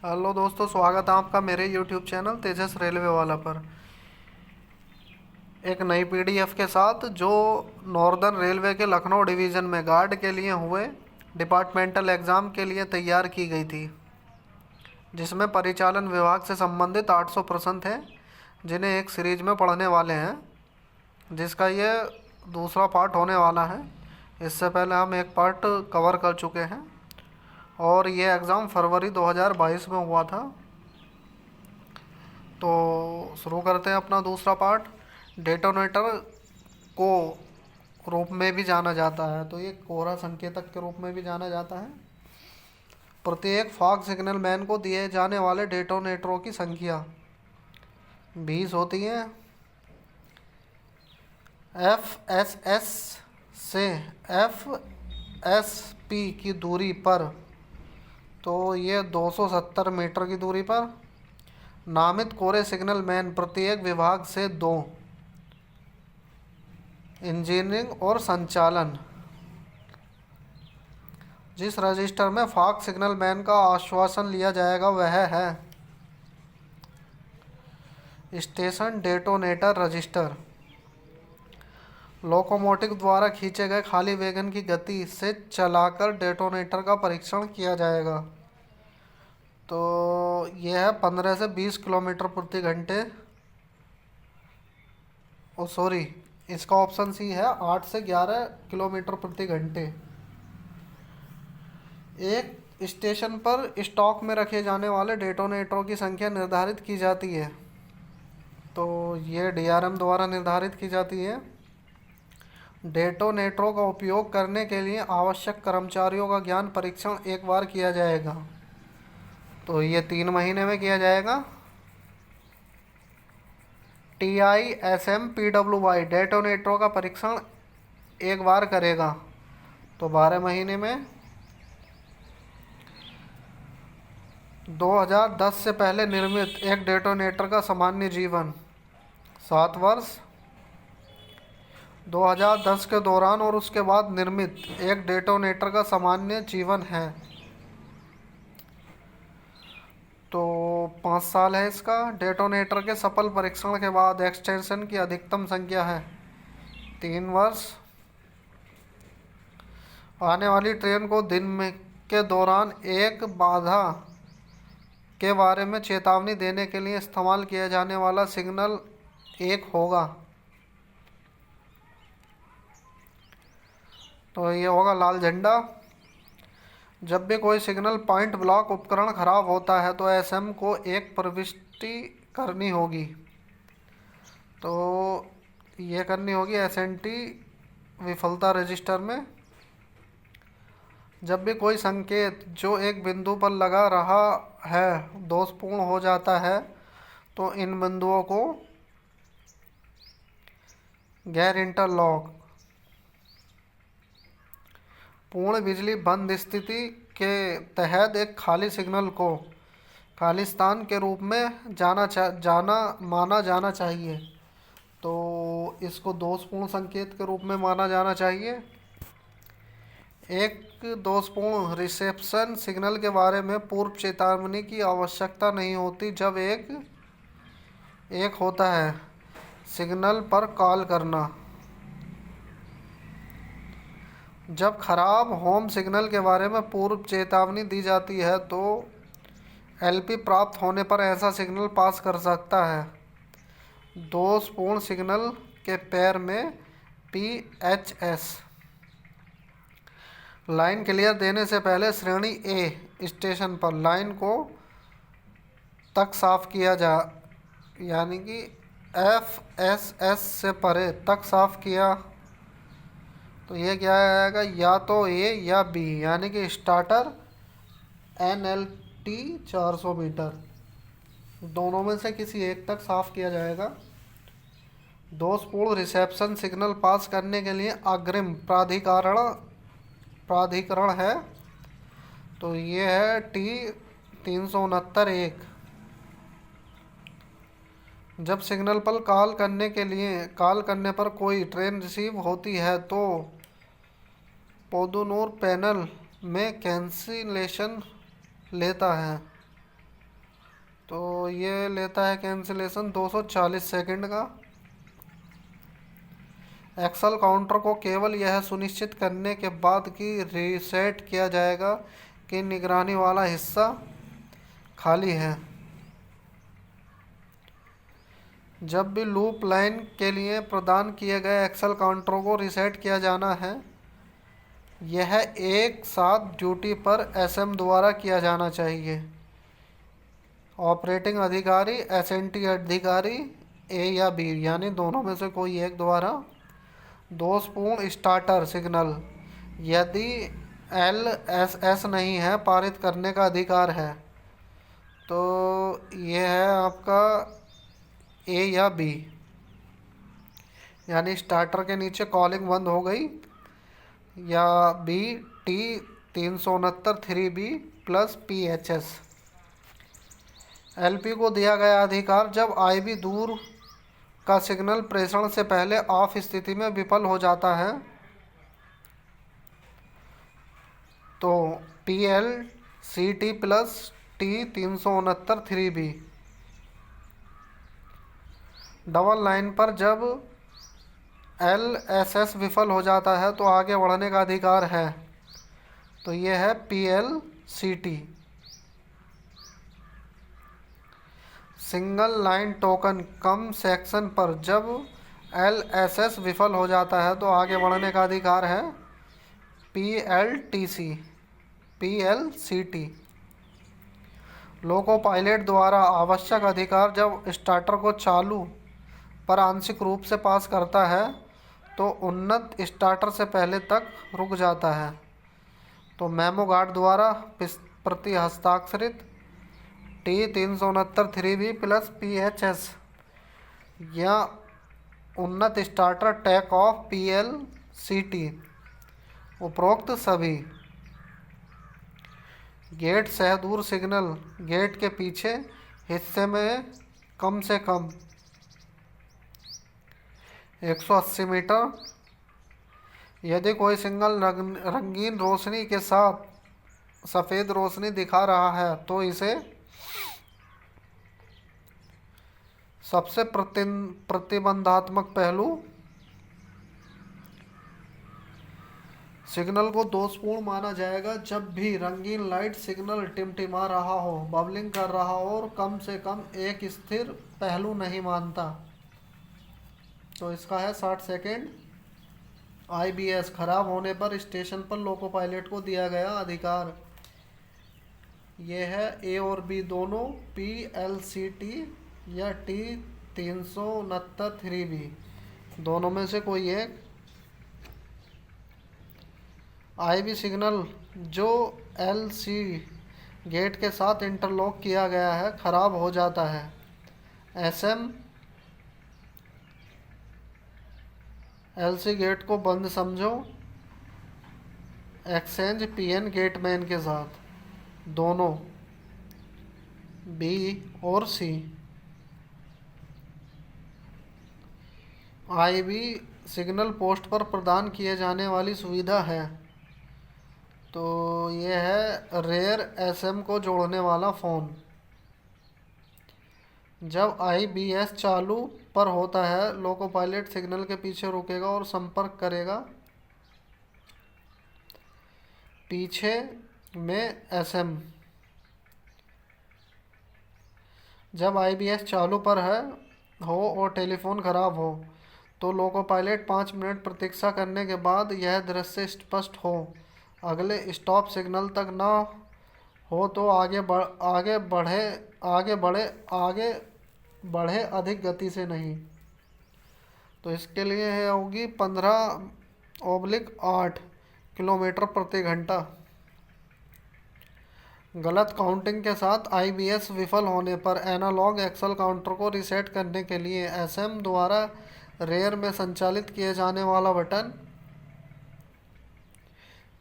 Hello दोस्तों, स्वागत है आपका मेरे यूट्यूब चैनल तेजस रेलवे वाला पर। एक नई पीडीएफ के साथ जो नॉर्दर्न रेलवे के लखनऊ डिवीज़न में गार्ड के लिए हुए डिपार्टमेंटल एग्ज़ाम के लिए तैयार की गई थी, जिसमें परिचालन विभाग से संबंधित 800 प्रश्न थे, जिन्हें एक सीरीज में पढ़ने वाले हैं, जिसका ये दूसरा पार्ट होने वाला है। इससे पहले हम एक पार्ट कवर कर चुके हैं और ये एग्ज़ाम फरवरी 2022 में हुआ था। तो शुरू करते हैं अपना दूसरा पार्ट। डेटोनेटर को रूप में भी जाना जाता है, तो ये कोहरा संकेतक के रूप में भी जाना जाता है। प्रत्येक फॉग सिग्नल मैन को दिए जाने वाले डेटोनेटरों की संख्या 20 होती है। एफएसएस से एफएसपी की दूरी पर, तो ये 270 मीटर की दूरी पर नामित कोरे सिग्नल मैन प्रत्येक विभाग से 2, इंजीनियरिंग और संचालन। जिस रजिस्टर में फॉग सिग्नल मैन का आश्वासन लिया जाएगा वह है स्टेशन डेटोनेटर रजिस्टर। लोकोमोटिव द्वारा खींचे गए खाली वैगन की गति से चलाकर डेटोनेटर का परीक्षण किया जाएगा। तो यह है 15 से 20 किलोमीटर प्रति घंटे। ओ सॉरी, इसका ऑप्शन सी है 8 से 11 किलोमीटर प्रति घंटे। एक स्टेशन पर स्टॉक में रखे जाने वाले डेटोनेटरों की संख्या निर्धारित की जाती है, तो ये डीआरएम द्वारा निर्धारित की जाती है। डेटोनेटरों का उपयोग करने के लिए आवश्यक कर्मचारियों का ज्ञान परीक्षण एक बार किया जाएगा, तो ये 3 महीने में किया जाएगा। TISMPWY डेटोनेटरों का परीक्षण एक बार करेगा, तो 12 महीने में। 2010 से पहले निर्मित एक डेटोनेटर का सामान्य जीवन 7 वर्ष। 2010 के दौरान और उसके बाद निर्मित एक डेटोनेटर का सामान्य जीवन है, तो 5 साल है इसका। डेटोनेटर के सफल परीक्षण के बाद एक्सटेंशन की अधिकतम संख्या है 3 वर्ष। आने वाली ट्रेन को दिन में के दौरान एक बाधा के बारे में चेतावनी देने के लिए इस्तेमाल किया जाने वाला सिग्नल 1 होगा, तो ये होगा लाल झंडा। जब भी कोई सिग्नल पॉइंट ब्लॉक उपकरण खराब होता है तो एसएम को एक प्रविष्टि करनी होगी, तो ये करनी होगी एसएनटी विफलता रजिस्टर में। जब भी कोई संकेत जो एक बिंदु पर लगा रहा है दोषपूर्ण हो जाता है, तो इन बिंदुओं को गैर इंटरलॉक पूर्ण बिजली बंद स्थिति के तहत एक खाली सिग्नल को खालिस्तान के रूप में माना जाना चाहिए, तो इसको दोषपूर्ण संकेत के रूप में माना जाना चाहिए। एक दोषपूर्ण रिसेप्शन सिग्नल के बारे में पूर्व चेतावनी की आवश्यकता नहीं होती जब एक होता है सिग्नल पर कॉल करना। जब खराब होम सिग्नल के बारे में पूर्व चेतावनी दी जाती है तो एलपी प्राप्त होने पर ऐसा सिग्नल पास कर सकता है। दोषपूर्ण सिग्नल के पैर में PHS। लाइन क्लियर देने से पहले श्रेणी ए स्टेशन पर लाइन को तक साफ किया जा, यानी कि FSS से परे तक साफ किया, तो ये क्या आएगा, या तो ए या बी, यानी कि स्टार्टर NLT 400 मीटर, दोनों में से किसी एक तक साफ किया जाएगा। दोषपूर्ण रिसेप्शन सिग्नल पास करने के लिए अग्रिम प्राधिकरण है, तो ये है T369-1। जब सिग्नल पर कॉल करने पर कोई ट्रेन रिसीव होती है तो पोदुनूर पैनल में कैंसिलेशन लेता है। तो ये लेता है कैंसिलेशन 240 सेकंड का। एक्सेल काउंटर को केवल यह सुनिश्चित करने के बाद कि रीसेट किया जाएगा कि निगरानी वाला हिस्सा खाली है। जब भी लूप लाइन के लिए प्रदान किए गए एक्सेल काउंटरों को रीसेट किया जाना है, यह एक साथ ड्यूटी पर एसएम द्वारा किया जाना चाहिए। ऑपरेटिंग अधिकारी, एसएनटी अधिकारी ए या बी यानी दोनों में से कोई एक द्वारा दोषपूर्ण स्टार्टर सिग्नल यदि एल एस एस नहीं है पारित करने का अधिकार है। तो यह है आपका ए या बी, यानी स्टार्टर के नीचे कॉलिंग बंद हो गई, या B T 369 3B plus PHS। LP को दिया गया अधिकार जब आईबी दूर का सिग्नल प्रेषण से पहले ऑफ स्थिति में विफल हो जाता है तो PLCT plus T 369 3B। Double line पर जब LSS विफल हो जाता है तो आगे बढ़ने का अधिकार है, तो यह है PLCT। सिंगल लाइन टोकन कम सेक्शन पर जब LSS विफल हो जाता है तो आगे बढ़ने का अधिकार है PLCT। लोको पायलट द्वारा आवश्यक अधिकार जब स्टार्टर को चालू पर आंशिक रूप से पास करता है तो उन्नत स्टार्टर से पहले तक रुक जाता है। तो मेमो गार्ड द्वारा प्रति हस्ताक्षरित T 369 3B प्लस PHS या उन्नत स्टार्टर टैक ऑफ PLCT। उपरोक्त सभी गेट सहदूर सिग्नल गेट के पीछे हिस्से में कम से कम 180 मीटर, यदि कोई सिग्नल रंगीन रोशनी के साथ सफ़ेद रोशनी दिखा रहा है तो इसे सबसे प्रतिबंधात्मक पहलू सिग्नल को दोषपूर्ण माना जाएगा जब भी रंगीन लाइट सिग्नल टिमटिमा रहा हो, बबलिंग कर रहा हो और कम से कम एक स्थिर पहलू नहीं मानता। तो इसका है 60 सेकेंड। IBS खराब होने पर स्टेशन पर लोको पायलट को दिया गया अधिकार, यह है ए और बी दोनों PLCT या T 369 3B दोनों में से कोई एक। आईबी सिग्नल जो LC गेट के साथ इंटरलॉक किया गया है खराब हो जाता है। SM LC गेट को बंद समझो एक्सचेंज PN गेटमैन के साथ, दोनों B और C। IB सिग्नल पोस्ट पर प्रदान किए जाने वाली सुविधा है, तो यह है रेयर SM को जोड़ने वाला फ़ोन। जब IBS चालू पर होता है लोको पायलट सिग्नल के पीछे रुकेगा और संपर्क करेगा पीछे में SM। जब IBS चालू पर हो और टेलीफोन खराब हो तो लोको पायलट 5 मिनट प्रतीक्षा करने के बाद यह दृश्य स्पष्ट हो अगले स्टॉप सिग्नल तक न हो तो आगे बढ़े अधिक गति से नहीं। तो इसके लिए है होगी 15/8 किलोमीटर प्रति घंटा। गलत काउंटिंग के साथ IBS विफल होने पर एनालॉग एक्सेल काउंटर को रीसेट करने के लिए SM द्वारा रेयर में संचालित किए जाने वाला बटन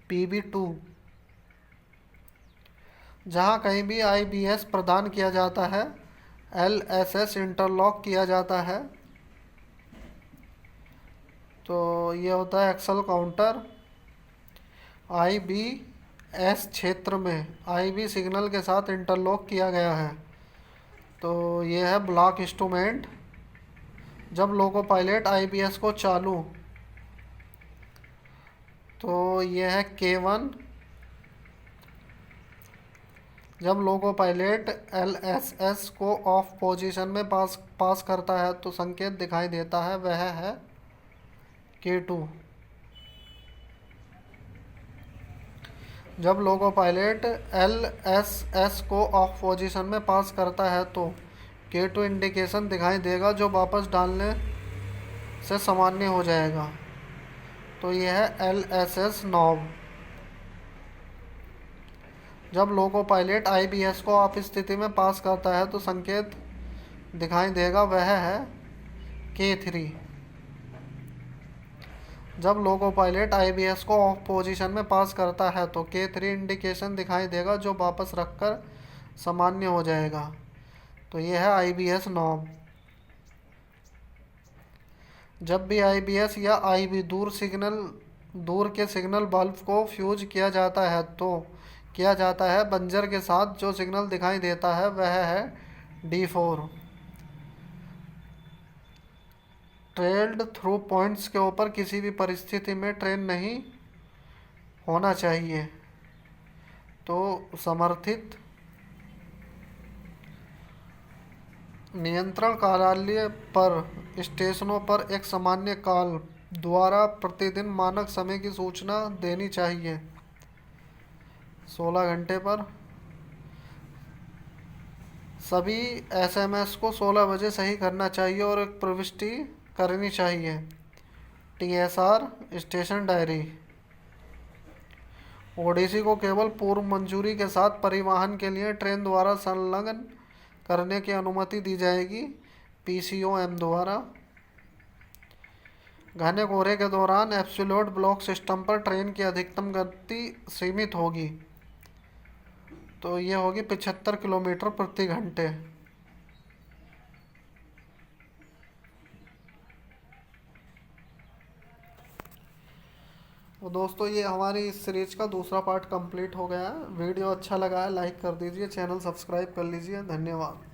PB2, जहाँ कहीं भी IBS प्रदान किया जाता है LSS इंटरलॉक किया जाता है। तो ये होता है एक्सेल काउंटर। IBS क्षेत्र में IB सिग्नल के साथ इंटरलॉक किया गया है तो ये है ब्लॉक इंस्ट्रूमेंट। जब लोको पायलट आईबीएस को चालू, तो ये है K1। जब लोको पायलट LSS को ऑफ पोजीशन में पास करता है तो संकेत दिखाई देता है, वह है K2। जब लोको पायलट LSS को ऑफ पोजीशन में पास करता है तो K2 इंडिकेशन दिखाई देगा, जो वापस डालने से सामान्य हो जाएगा। तो यह है LSS नॉब। जब लोको पायलट आईबीएस को ऑफ स्थिति में पास करता है तो संकेत दिखाई देगा, वह है K3। जब लोको पायलट आईबीएस को ऑफ पोजीशन में पास करता है तो K3 इंडिकेशन दिखाई देगा, जो वापस रखकर सामान्य हो जाएगा। तो यह है आईबीएस नॉब। जब भी आईबीएस या आईबी दूर के सिग्नल बल्ब को फ्यूज किया जाता है तो किया जाता है बंजर के साथ, जो सिग्नल दिखाई देता है वह है D4। ट्रेल्ड थ्रू पॉइंट्स के ऊपर किसी भी परिस्थिति में ट्रेन नहीं होना चाहिए। तो समर्थित नियंत्रण कार्यालय पर स्टेशनों पर एक सामान्य कॉल द्वारा प्रतिदिन मानक समय की सूचना देनी चाहिए। 16 घंटे पर सभी एसएमएस को 16 बजे सही करना चाहिए और एक प्रविष्टि करनी चाहिए। TSR station diary. ओडीसी को केवल पूर्व मंजूरी के साथ परिवहन के लिए ट्रेन द्वारा संलग्न करने की अनुमति दी जाएगी, PCOM द्वारा। घने कोहरे के दौरान एब्सोल्यूट ब्लॉक सिस्टम पर ट्रेन की अधिकतम गति सीमित होगी, तो ये होगी 75 किलोमीटर प्रति घंटे। तो दोस्तों, ये हमारी इस सीरीज का दूसरा पार्ट कंप्लीट हो गया है। वीडियो अच्छा लगा है लाइक कर दीजिए, चैनल सब्सक्राइब कर लीजिए। धन्यवाद।